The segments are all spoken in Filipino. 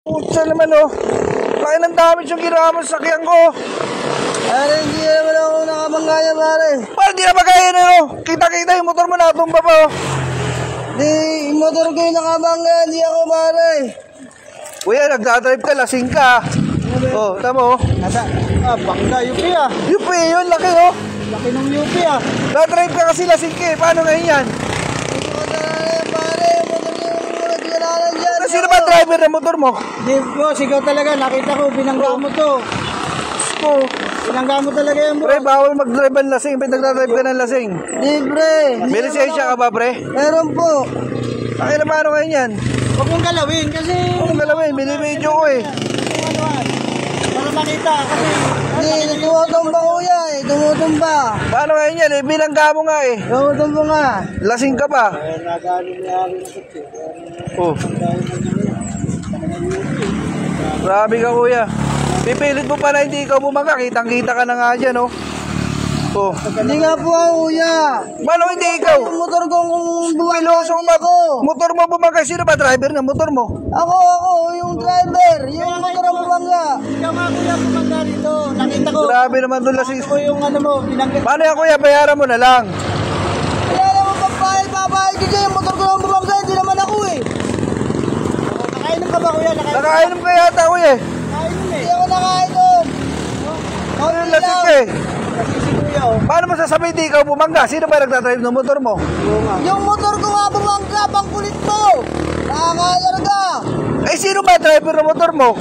Putsa naman oh. Laki ng damage yung ginawa mo sa sakyan ko. Pare, hindi naman ako nakabangga pare. Pare, di na ba kaya na oh. Kita-kita yung motor mo natumba pa oh. Di, yung motor ko yung nakabangga, hindi ako pare. Kuya, nagdadrive ka, lasing ka. Oh, tama oh. Bangga, UP ah. UP yun, laki oh. Laki ng UP ah. Nagdadrive ka kasi lasing ka eh. Paano ngayon yan? Hindi ko talaga pare, motor ko yung nagkalalan dyan. Sino ba driver ng motor mo? Di ko, sigaw talaga, nakita ko, binangga mo to. Oh. Binangga mo talaga yung Pre, bawal mag-drive ng lasing. Ba't nagdadrive ka ng lasing? Di pre. May lisensya ka ba, pre? Meron po. Ay, na paano ngayon yan? Huwag mong galawin kasi... Ano galawin? Binibidyo ko eh. Para makita kasi... Hindi, tumutumba kuya eh. Tumutumba. Paano ngayon yan eh? Bilangga mo nga eh. Tumutumba nga. Lasing ka pa. Oh. Grabe ka kuya. Pipilit mo pa na hindi ikaw bumangga. Kitang-kita ka na nga dyan oh. Oh. Hindi nga po ako kuya. Paano hindi ikaw? Yung motor ko kung Piloso mo ako. Motor mo bumangga. Sino ba driver ng motor mo? Ako, yung driver. Yung motor ang bumangga. Ikaw nga kuya bumangga rito. Nakita ko. Grabe naman doon lasing. Ako yung ano mo. Paano yan kuya? Bayaran mo na lang. Kaya naman papayag ko dyan. Yung motor ko lang bumangga. Hindi naman ako eh. Nakainom ka ba kuya? Nakainom ka yata kuya eh. Nakainom eh. Hindi ako nakainom. Ano yung lasing ka eh? Paano mo sasabihin di ikaw bumangga? Sino ba nagdadrive ng motor mo? Yung motor ko nga bumangga, pang kulit mo! Nakakalarga! Eh sino ba driver ng motor mo?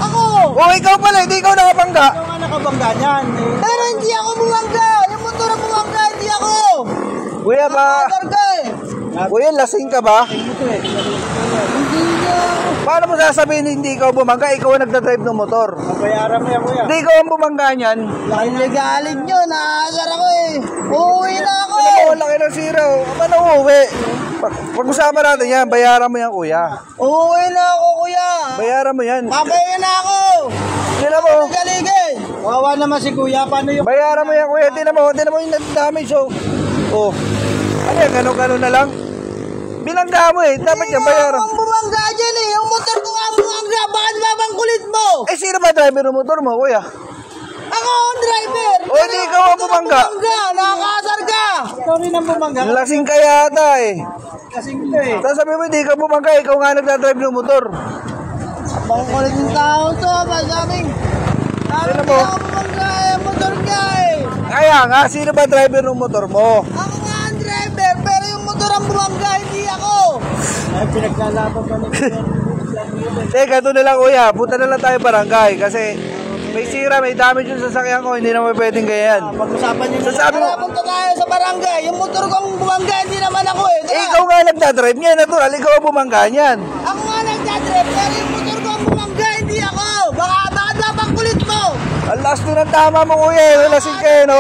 Ako! O ikaw pala, hindi ikaw nakabangga. Ikaw nga nakabangga niyan. Pero hindi ako bumangga! Yung motor ang bumangga, hindi ako! Kuya ba? Nakakalarga eh! Kuya, lasing ka ba? Hindi niya! Paano mo sasabihin hindi ikaw bumangga? Ikaw ang nagdadrive ng motor. Bayaran mo yan kuya. Hindi ikaw ang bumangga niyan. Ang legalin nyo, nakakasar ako eh! Uuwi na ako! Ano mo, laki ng zero. Paano uuwi? Pag-usapan natin yan, bayaran mo yan kuya. Uuwi na ako kuya! Bayaran mo yan. Papahinga na ako! Tingnan mo. Galigay! Wawa naman si kuya, paano yung... Bayaran mo yan kuya. Tingnan mo yung damage oh. Oh. Ano yan, gano'n na lang? Bilangga mo eh, dapat yan bayaran. Hindi bumangga dyan eh, yung motor ko nga bumangga, bakit babang kulit mo? Eh sino ba driver ng motor mo kuya? Ako ang driver! O hindi ikaw ang bumangga? Nakakasar ka! Ikaw rin ang bumangga? Lasing ka yata eh. Lasing ito eh. Tapos sabi mo hindi ka bumangga, ikaw nga nagdadrive ng motor. Bang kulit ng tao to, masabing. Sino mo? Ako bumangga eh, motor ka eh. Kaya nga, sino ba driver ng motor mo? Ako nga ang driver, pero yung motor ang bumangga, hindi ako. Ay, pinaglalaban pa nito. Teka, ito na lang kuya, punta na lang tayo barangay kasi may sira, may damage yung sasakyan ko, hindi naman pwedeng ganyan. Pag-usapan nyo na. Sasabi mo, Punta tayo sa barangay, yung motor ko ang bumangga, hindi naman ako eh. eh ikaw nga nagdadrive niyan, natural, ikaw ang bumangga niyan. Ako nga nagdadrive, pero yung motor ko ang bumangga, hindi ako. Baka babang kulit mo. Ang last to ng tama mo kuya, lasing ka eh, no?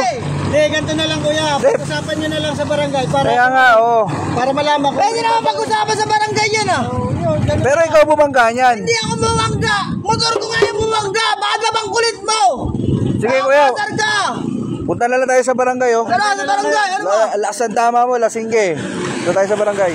Hindi, ganito na lang kuya. Pag-usapan nyo na lang sa barangay Kaya nga, oo. para malaman ko. Pwede naman pag-usapan sa barangay yan ah. Pero ikaw bumangga niyan. Hindi ako bumangga. Motor ko nga yung bumangga. Baka babang kulit mo. Sige kuya, Ka. punta na lang tayo sa barangay oh. Tara sa barangay. Ano ba? Last ang tama mo, lasing ka eh. Doon tayo sa barangay.